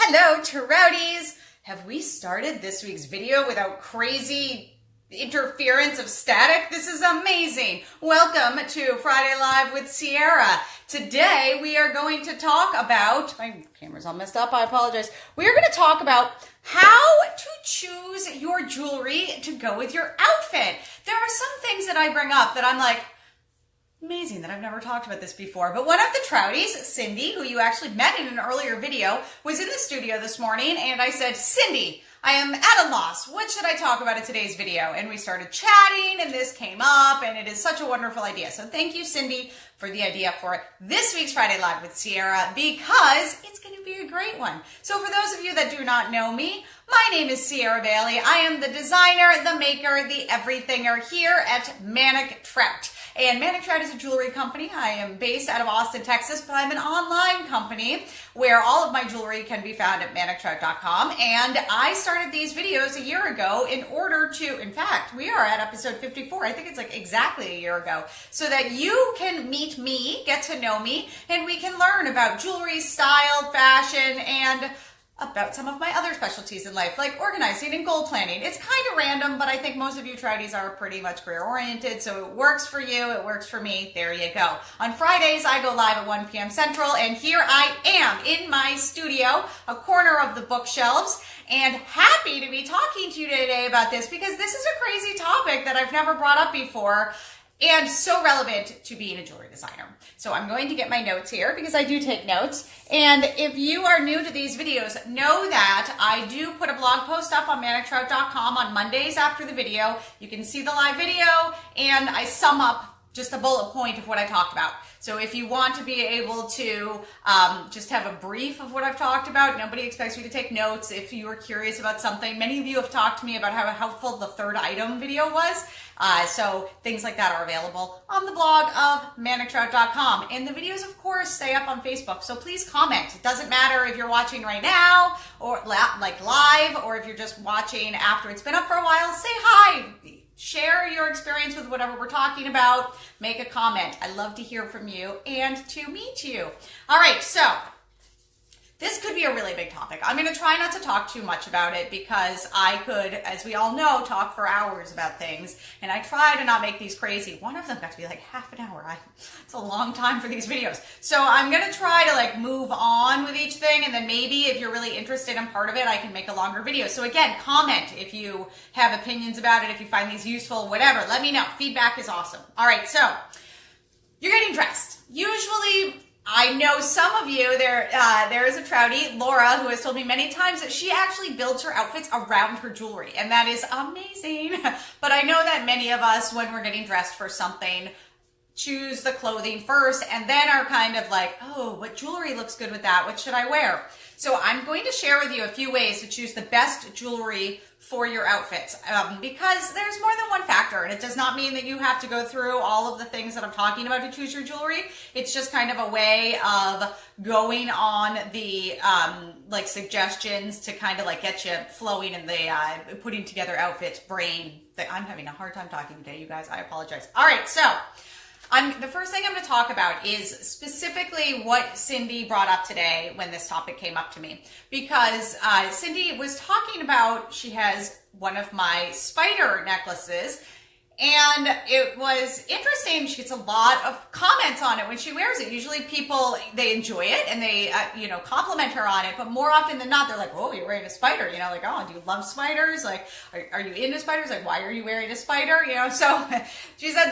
Hello, Trouties! Have we started this week's video without crazy interference of static? This is amazing! Welcome to Friday Live with Sierra. Today we are going to talk about, my camera's all messed up, I apologize. We are going to talk about how to choose your jewelry to go with your outfit. There are some things that I bring up that I'm like, amazing that I've never talked about this before. But one of the Trouties, Cindy, who you actually met in an earlier video, was in the studio this morning, and I said, Cindy, I am at a loss. What should I talk about in today's video? And we started chatting, and this came up, and it is such a wonderful idea. So thank you, Cindy, for the idea for this week's Friday Live with Sierra, because it's going to be a great one. So for those of you that do not know me, my name is Sierra Bailey. I am the designer, the maker, the everythinger here at Manic Trout. And Manic Trout is a jewelry company. I am based out of Austin, Texas, but I'm an online company where all of my jewelry can be found at manictrout.com. And I started these videos a year ago in order to, in fact, we are at episode 54. I think it's like exactly a year ago, so that you can meet me, get to know me, and we can learn about jewelry, style, fashion, and about some of my other specialties in life, like organizing and goal planning. It's kind of random, but I think most of you Trouties are pretty much career-oriented, so it works for you, it works for me, there you go. On Fridays, I go live at 1 p.m. Central, and here I am in my studio, a corner of the bookshelves, and happy to be talking to you today about this, because this is a crazy topic that I've never brought up before, and so relevant to being a jewelry designer. So I'm going to get my notes here because I do take notes. And if you are new to these videos, know that I do put a blog post up on manictrout.com on Mondays after the video. You can see the live video, and I sum up just a bullet point of what I talked about. So if you want to be able to just have a brief of what I've talked about, nobody expects you to take notes. If you are curious about something, many of you have talked to me about how helpful the third item video was. So things like that are available on the blog of manictrout.com. And the videos, of course, stay up on Facebook. So please comment. It doesn't matter if you're watching right now or like live, or if you're just watching after it's been up for a while, say hi. Share your experience with whatever we're talking about. Make a comment. I love to hear from you and to meet you. All right, so this could be a really big topic. I'm going to try not to talk too much about it because I could, as we all know, talk for hours about things. And I try to not make these crazy. One of them got to be like half an hour. It's a long time for these videos. So I'm going to try to like move on with each thing. And then maybe if you're really interested in part of it, I can make a longer video. So again, comment if you have opinions about it, if you find these useful, whatever. Let me know. Feedback is awesome. All right, so you're getting dressed. Usually, I know some of you, there is a Troutie, Laura, who has told me many times that she actually builds her outfits around her jewelry, and that is amazing. But I know that many of us, when we're getting dressed for something, choose the clothing first and then are kind of like, oh, what jewelry looks good with that? What should I wear? So I'm going to share with you a few ways to choose the best jewelry for your outfits, because there's more than one factor, and it does not mean that you have to go through all of the things that I'm talking about to choose your jewelry. It's just kind of a way of going on the like suggestions to kind of like get you flowing in the putting together outfits brain. I'm having a hard time talking today, you guys. I apologize. All right, so the first thing I'm going to talk about is specifically what Cindy brought up today when this topic came up to me. Because Cindy was talking about, she has one of my spider necklaces, and it was interesting. She gets a lot of comments on it when she wears it. Usually people, they enjoy it and they, compliment her on it. But more often than not, they're like, oh, you're wearing a spider. You know, like, oh, do you love spiders? Like, are you into spiders? Like, why are you wearing a spider? You know, so she said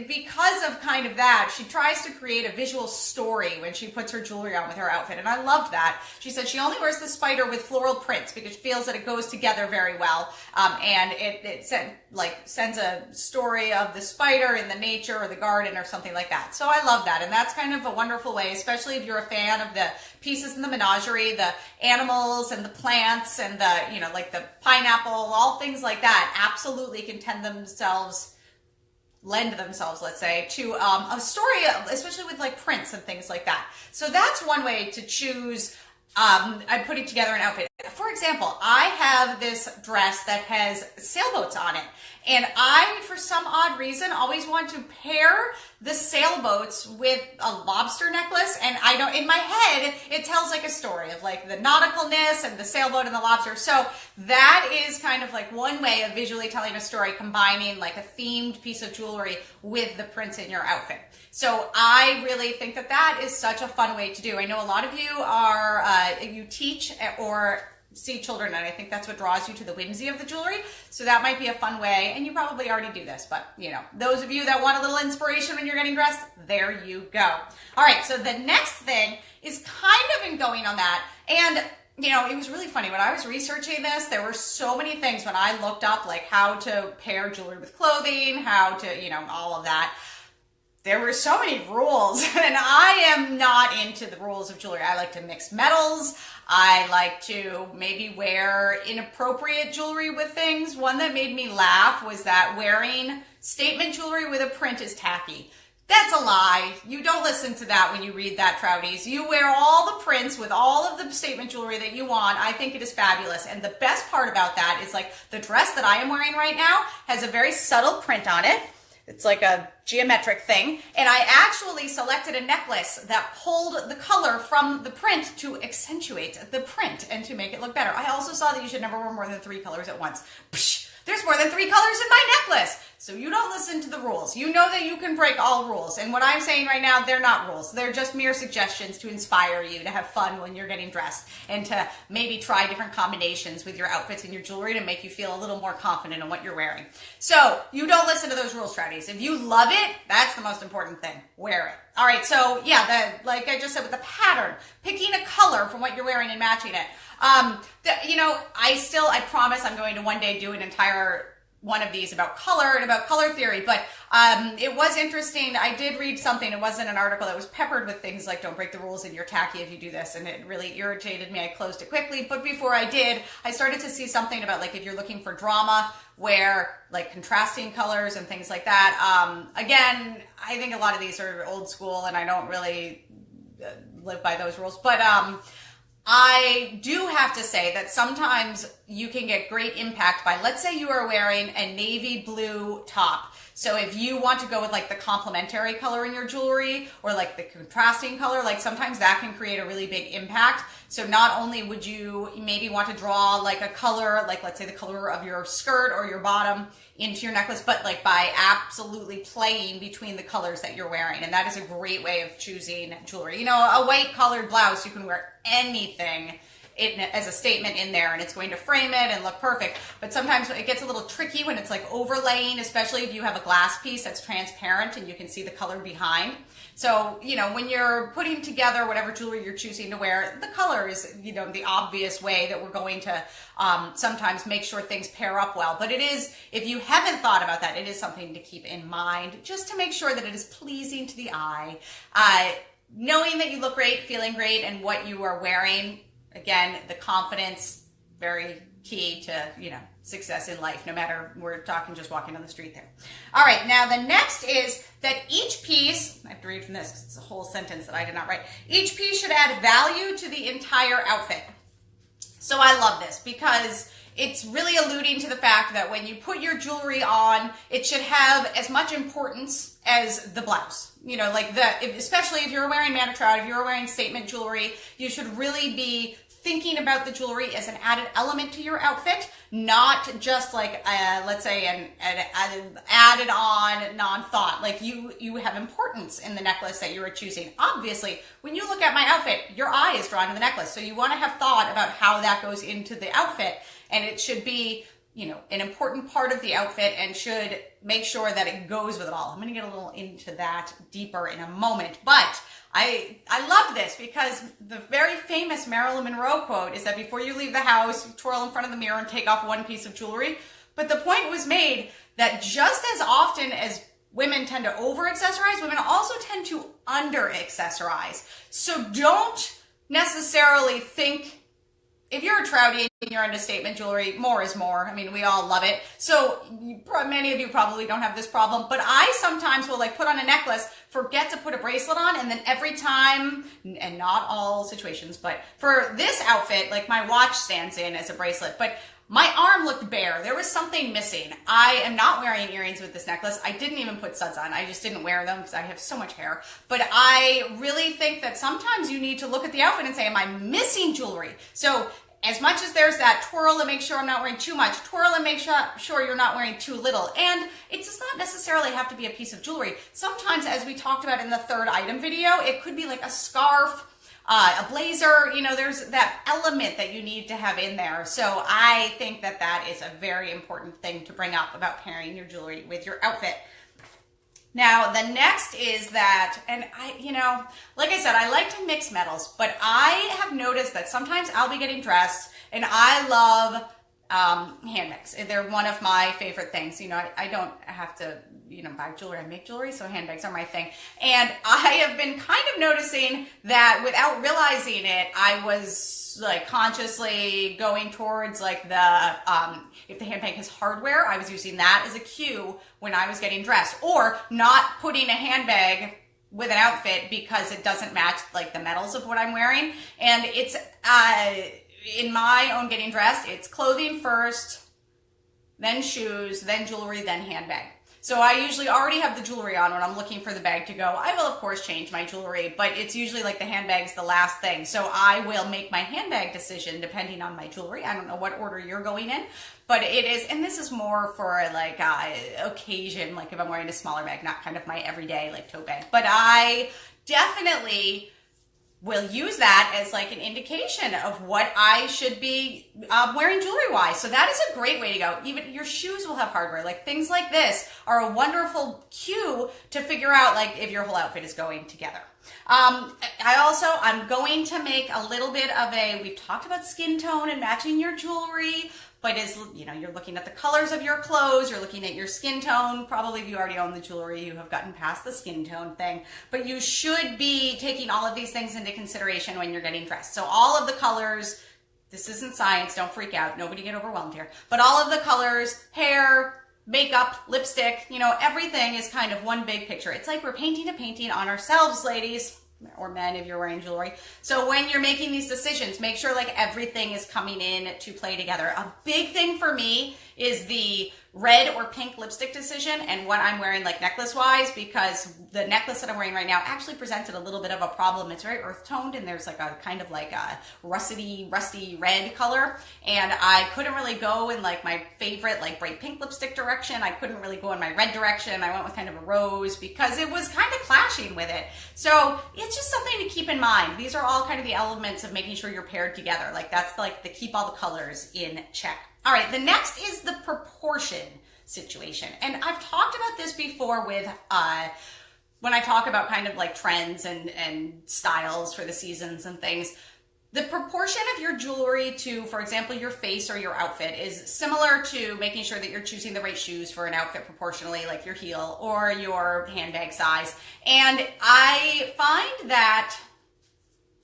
because of kind of that, she tries to create a visual story when she puts her jewelry on with her outfit. And I loved that. She said she only wears the spider with floral prints because she feels that it goes together very well. And it sends a story of the spider in the nature or the garden or something like that. So I love that. And that's kind of a wonderful way, especially if you're a fan of the pieces in the menagerie, the animals and the plants and the, like the pineapple, all things like that absolutely can lend themselves, let's say, to a story, especially with like prints and things like that. So that's one way to choose putting together an outfit. For example, I have this dress that has sailboats on it. And I, for some odd reason, always want to pair the sailboats with a lobster necklace. And I don't, in my head, it tells like a story of like the nauticalness and the sailboat and the lobster. So that is kind of like one way of visually telling a story, combining like a themed piece of jewelry with the prints in your outfit. So I really think that that is such a fun way to do. I know a lot of you are, you teach or see children, and I think that's what draws you to the whimsy of the jewelry. So that might be a fun way, and you probably already do this, but you know, those of you that want a little inspiration when you're getting dressed, there you go. All right, so the next thing is kind of in going on that, and you know, it was really funny when I was researching this, there were so many things when I looked up like how to pair jewelry with clothing, how to, you know, all of that. There were so many rules, and I am not into the rules of jewelry. I like to mix metals. I like to maybe wear inappropriate jewelry with things. One that made me laugh was that wearing statement jewelry with a print is tacky. That's a lie. You don't listen to that when you read that, Trouties. You wear all the prints with all of the statement jewelry that you want. I think it is fabulous. And the best part about that is like the dress that I am wearing right now has a very subtle print on it. It's like a geometric thing. And I actually selected a necklace that pulled the color from the print to accentuate the print and to make it look better. I also saw that you should never wear more than 3 colors at once. Psh, there's more than 3 colors in my necklace. So you don't listen to the rules. You know that you can break all rules. And what I'm saying right now, they're not rules. They're just mere suggestions to inspire you to have fun when you're getting dressed and to maybe try different combinations with your outfits and your jewelry to make you feel a little more confident in what you're wearing. So you don't listen to those rules, Trouties. If you love it, that's the most important thing. Wear it. All right, so yeah, like I just said with the pattern, picking a color from what you're wearing and matching it. You know, I promise I'm going to one day do an entire one of these about color and about color theory, but it was interesting. I did read something, it wasn't an article that was peppered with things like don't break the rules and you're tacky if you do this, and it really irritated me. I closed it quickly, but before I did, I started to see something about like if you're looking for drama, wear like contrasting colors and things like that. Again, I think a lot of these are old school and I don't really live by those rules, but I do have to say that sometimes you can get great impact by, let's say you are wearing a navy blue top. So if you want to go with like the complementary color in your jewelry or like the contrasting color, like sometimes that can create a really big impact. So not only would you maybe want to draw like a color, like let's say the color of your skirt or your bottom into your necklace, but like by absolutely playing between the colors that you're wearing. And that is a great way of choosing jewelry. You know, a white colored blouse, you can wear anything as a statement in there and it's going to frame it and look perfect. But sometimes it gets a little tricky when it's like overlaying, especially if you have a glass piece that's transparent and you can see the color behind. So, you know, when you're putting together whatever jewelry you're choosing to wear, the color is, you know, the obvious way that we're going to sometimes make sure things pair up well. But it is, if you haven't thought about that, it is something to keep in mind just to make sure that it is pleasing to the eye. Knowing that you look great, feeling great, and what you are wearing, again, the confidence, very key to, you know, success in life, no matter, we're talking just walking on the street there. All right, now the next is that each piece, I have to read from this because it's a whole sentence that I did not write, each piece should add value to the entire outfit. So I love this because it's really alluding to the fact that when you put your jewelry on, it should have as much importance as the blouse. You know, like especially if you're wearing Manic, Trout, if you're wearing statement jewelry, you should really be thinking about the jewelry as an added element to your outfit, not just like, let's say, an added on non-thought. Like you have importance in the necklace that you are choosing. Obviously, when you look at my outfit, your eye is drawn to the necklace. So you want to have thought about how that goes into the outfit. And it should be, you know, an important part of the outfit and should make sure that it goes with it all. I'm going to get a little into that deeper in a moment, but I love this because the very famous Marilyn Monroe quote is that before you leave the house, you twirl in front of the mirror and take off one piece of jewelry. But the point was made that just as often as women tend to over-accessorize, women also tend to under-accessorize. So don't necessarily think if you're a Troutie and you're into statement jewelry, more is more. I mean, we all love it. So many of you probably don't have this problem, but I sometimes will like put on a necklace, forget to put a bracelet on, and then every time, and not all situations, but for this outfit, like my watch stands in as a bracelet, but my arm looked bare. There was something missing. I am not wearing earrings with this necklace. I didn't even put studs on. I just didn't wear them because I have so much hair. But I really think that sometimes you need to look at the outfit and say, am I missing jewelry? So as much as there's that twirl and make sure I'm not wearing too much, twirl and make sure you're not wearing too little. And it does not necessarily have to be a piece of jewelry. Sometimes, as we talked about in the third item video, it could be like a scarf, a blazer, you know, there's that element that you need to have in there. So I think that that is a very important thing to bring up about pairing your jewelry with your outfit. Now, the next is that, and I, you know, like I said, I like to mix metals, but I have noticed that sometimes I'll be getting dressed and I love handbags. They're one of my favorite things. You know, I don't have to, you know, buy jewelry. I make jewelry, so handbags are my thing. And I have been kind of noticing that without realizing it, I was like consciously going towards like the, if the handbag has hardware, I was using that as a cue when I was getting dressed, or not putting a handbag with an outfit because it doesn't match like the metals of what I'm wearing. And it's, in my own getting dressed, it's clothing first, then shoes, then jewelry, then handbag. So I usually already have the jewelry on when I'm looking for the bag to go. I will, of course, change my jewelry, but it's usually like the handbag's the last thing. So I will make my handbag decision depending on my jewelry. I don't know what order you're going in, but it is, and this is more for like occasion, like if I'm wearing a smaller bag, not kind of my everyday like tote bag. But I definitely will use that as like an indication of what I should be wearing jewelry-wise. So that is a great way to go. Even your shoes will have hardware. Like things like this are a wonderful cue to figure out like if your whole outfit is going together. I'm going to make a little bit of we've talked about skin tone and matching your jewelry, but as you know, you're looking at the colors of your clothes, you're looking at your skin tone. Probably if you already own the jewelry, you have gotten past the skin tone thing, but you should be taking all of these things into consideration when you're getting dressed. So all of the colors, this isn't science, don't freak out, nobody get overwhelmed here, but all of the colors, hair, makeup, lipstick, you know, everything is kind of one big picture. It's like we're painting a painting on ourselves, ladies, or men if you're wearing jewelry. So when you're making these decisions, make sure like everything is coming in to play together. A big thing for me is the red or pink lipstick decision and what I'm wearing like necklace wise, because the necklace that I'm wearing right now actually presented a little bit of a problem. It's very earth toned and there's like a kind of like a rusty red color, and I couldn't really go in like my favorite like bright pink lipstick direction. I couldn't really go in my red direction. I went with kind of a rose because it was kind of clashing with it. So it's just something to keep in mind. These are all kind of the elements of making sure you're paired together. Like that's like the keep all the colors in check. All right, the next is the proportion situation. And I've talked about this before with, when I talk about kind of like trends and styles for the seasons and things. The proportion of your jewelry to, for example, your face or your outfit is similar to making sure that you're choosing the right shoes for an outfit proportionally, like your heel or your handbag size. And I find that,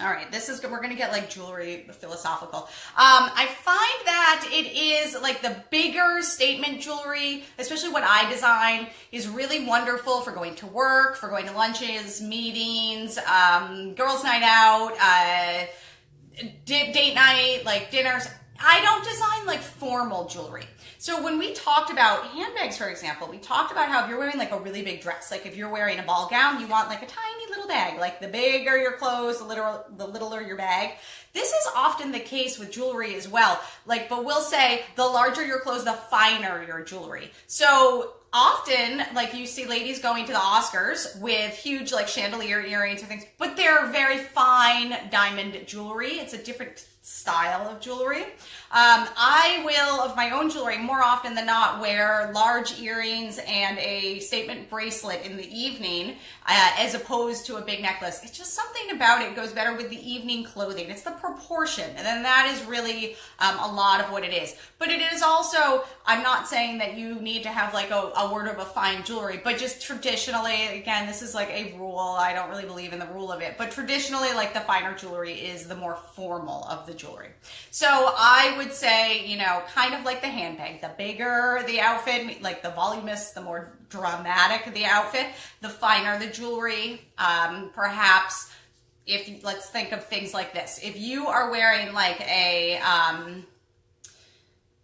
all right, we're going to get like jewelry philosophical. I find that it is like the bigger statement jewelry, especially what I design, is really wonderful for going to work, for going to lunches, meetings, girls' night out, date night, like dinners. I don't design like formal jewelry. So when we talked about handbags, for example, we talked about how if you're wearing like a really big dress, like if you're wearing a ball gown, you want like a tiny little bag. Like the bigger your clothes, the littler your bag. This is often the case with jewelry as well. Like, but we'll say the larger your clothes, the finer your jewelry. So often, like you see ladies going to the Oscars with huge like chandelier earrings and things, but they're very fine diamond jewelry. It's a different style of jewelry. I will, of my own jewelry, more often than not, wear large earrings and a statement bracelet in the evening as opposed to a big necklace. It's just something about it goes better with the evening clothing. It's the proportion, and then that is really a lot of what it is. But it is also, I'm not saying that you need to have like a a wardrobe of fine jewelry, but just traditionally, again, this is like a rule. I don't really believe in the rule of it, but traditionally, like the finer jewelry is the more formal of the jewelry. So I would say, you know, kind of like the handbag, the bigger the outfit, like the voluminous, the more dramatic the outfit, the finer the jewelry. Perhaps if, let's think of things like this. If you are wearing like a,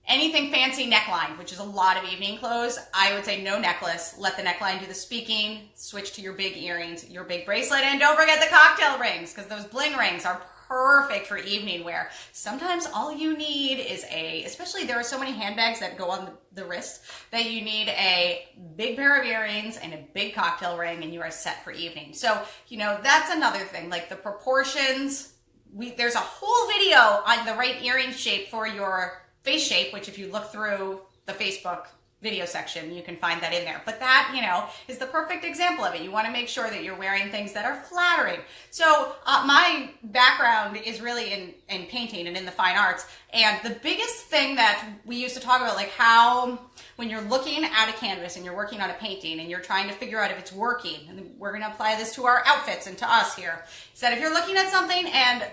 anything fancy neckline, which is a lot of evening clothes, I would say no necklace. Let the neckline do the speaking. Switch to your big earrings, your big bracelet, and don't forget the cocktail rings, because those bling rings are perfect for evening wear. Sometimes all you need is especially there are so many handbags that go on the wrist, that you need a big pair of earrings and a big cocktail ring, and you are set for evening. So, you know, that's another thing, like the proportions. There's a whole video on the right earring shape for your face shape, which if you look through the Facebook video section, you can find that in there. But that, you know, is the perfect example of it. You want to make sure that you're wearing things that are flattering. So my background is really in painting and in the fine arts. And the biggest thing that we used to talk about, like how when you're looking at a canvas and you're working on a painting and you're trying to figure out if it's working, and we're going to apply this to our outfits and to us here, is that if you're looking at something and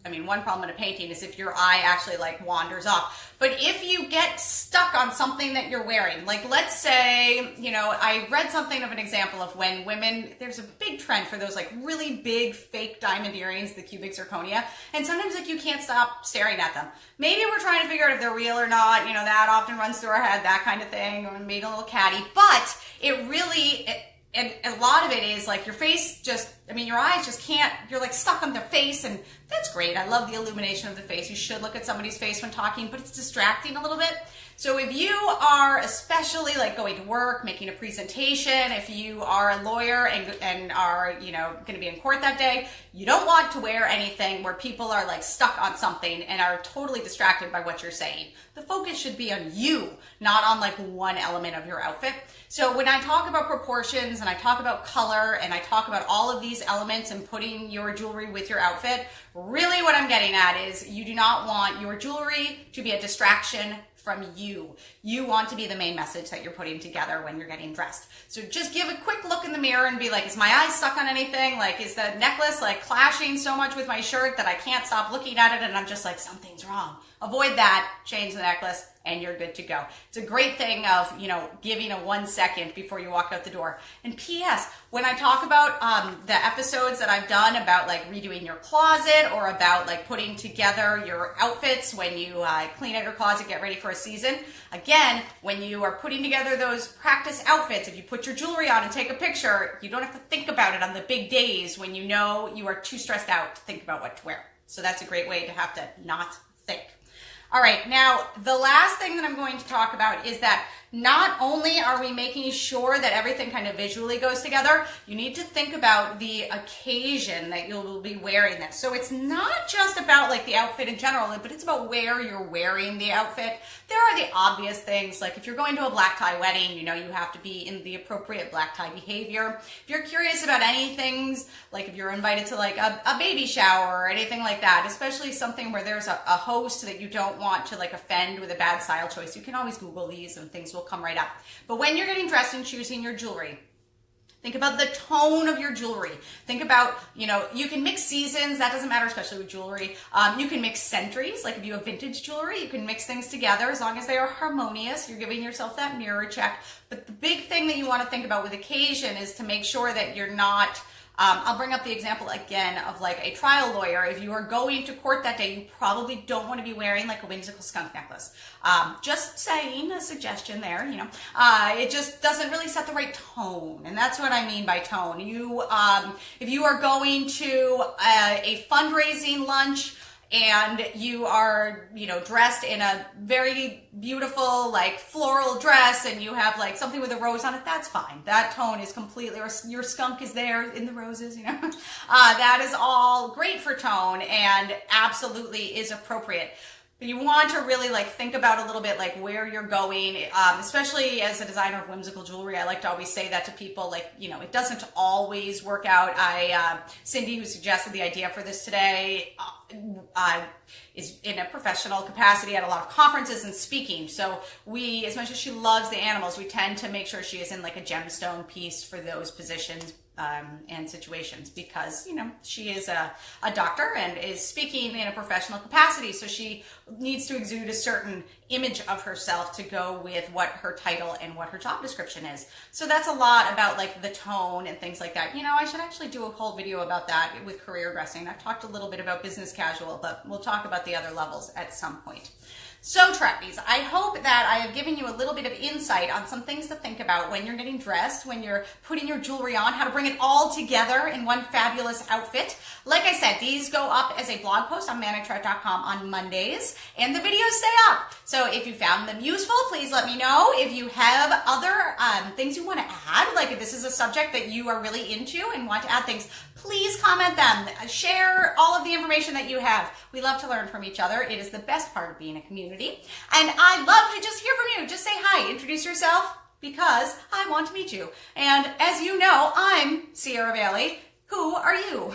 I mean, one problem in a painting is if your eye actually like wanders off. But if you get stuck on something that you're wearing, like let's say, you know, I read something of an example of when women, there's a big trend for those like really big fake diamond earrings, the cubic zirconia, and sometimes like you can't stop staring at them. Maybe we're trying to figure out if they're real or not, you know, that often runs through our head, that kind of thing, or maybe a little catty, but it really, and a lot of it is like your face just, I mean, your eyes just can't, you're like stuck on their face, and that's great. I love the illumination of the face. You should look at somebody's face when talking, but it's distracting a little bit. So if you are especially like going to work, making a presentation, if you are a lawyer and are, you know, going to be in court that day, you don't want to wear anything where people are like stuck on something and are totally distracted by what you're saying. The focus should be on you, not on like one element of your outfit. So when I talk about proportions and I talk about color and I talk about all of these elements and putting your jewelry with your outfit, really what I'm getting at is you do not want your jewelry to be a distraction from you. You want to be the main message that you're putting together when you're getting dressed. So just give a quick look in the mirror and be like, is my eye stuck on anything? Like, is the necklace like clashing so much with my shirt that I can't stop looking at it and I'm just like, something's wrong? Avoid that, change the necklace, and you're good to go. It's a great thing of, you know, giving a 1 second before you walk out the door. And P.S., when I talk about the episodes that I've done about like redoing your closet or about like putting together your outfits when you clean out your closet, get ready for a season, again, when you are putting together those practice outfits, if you put your jewelry on and take a picture, you don't have to think about it on the big days when you know you are too stressed out to think about what to wear. So that's a great way to have to not think. All right, now the last thing that I'm going to talk about is that not only are we making sure that everything kind of visually goes together, you need to think about the occasion that you'll be wearing this. So it's not just about like the outfit in general, but it's about where you're wearing the outfit. There are the obvious things, like if you're going to a black tie wedding, you know you have to be in the appropriate black tie behavior. If you're curious about any things, like if you're invited to like a baby shower or anything like that, especially something where there's a host that you don't want to like offend with a bad style choice, you can always Google these and things will come right up. But when you're getting dressed and choosing your jewelry, think about the tone of your jewelry. Think about, you know, you can mix seasons. That doesn't matter, especially with jewelry. You can mix centuries. Like if you have vintage jewelry, you can mix things together as long as they are harmonious. You're giving yourself that mirror check. But the big thing that you want to think about with occasion is to make sure that you're not, I'll bring up the example again of like a trial lawyer. If you are going to court that day, you probably don't want to be wearing like a whimsical skunk necklace. Just saying, a suggestion there, you know. It just doesn't really set the right tone. And that's what I mean by tone. You, if you are going to a fundraising lunch, and you are, you know, dressed in a very beautiful, like, floral dress, and you have, like, something with a rose on it, that's fine. That tone is completely, or your skunk is there in the roses, you know. That is all great for tone and absolutely is appropriate. But you want to really like think about a little bit like where you're going, especially as a designer of whimsical jewelry. I like to always say that to people, like, you know, it doesn't always work out. Cindy, who suggested the idea for this today, is in a professional capacity at a lot of conferences and speaking. So we, as much as she loves the animals, we tend to make sure she is in like a gemstone piece for those positions and situations, because, you know, she is a doctor and is speaking in a professional capacity. So she needs to exude a certain image of herself to go with what her title and what her job description is. So that's a lot about like the tone and things like that. You know, I should actually do a whole video about that with career dressing. I've talked a little bit about business casual, but we'll talk about the other levels at some point. So Trouties, I hope that I have given you a little bit of insight on some things to think about when you're getting dressed, when you're putting your jewelry on, how to bring it all together in one fabulous outfit. Like I said, these go up as a blog post on manictrout.com on Mondays, and the videos stay up. So if you found them useful, please let me know. If you have other things you want to add, like if this is a subject that you are really into and want to add things, please comment them. Share all of the information that you have. We love to learn from each other. It is the best part of being a community. And I'd love to just hear from you. Just say hi, introduce yourself, because I want to meet you. And as you know, I'm Sierra Bailey. Who are you?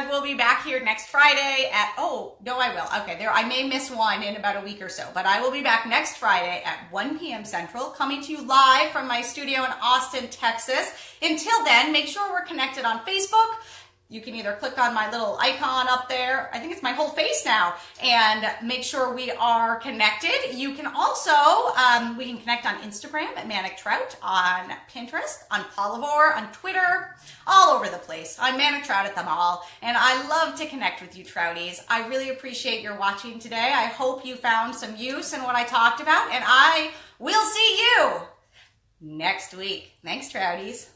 We'll be back here next Friday at, oh, no, I will. Okay, I may miss one in about a week or so, but I will be back next Friday at 1 p.m. Central, coming to you live from my studio in Austin, Texas. Until then, make sure we're connected on Facebook. You can either click on my little icon up there, I think it's my whole face now, and make sure we are connected. You can also, we can connect on Instagram at Manic Trout, on Pinterest, on Polyvore, on Twitter, all over the place. I'm Manic Trout at them all, and I love to connect with you Trouties. I really appreciate your watching today. I hope you found some use in what I talked about, and I will see you next week. Thanks, Trouties.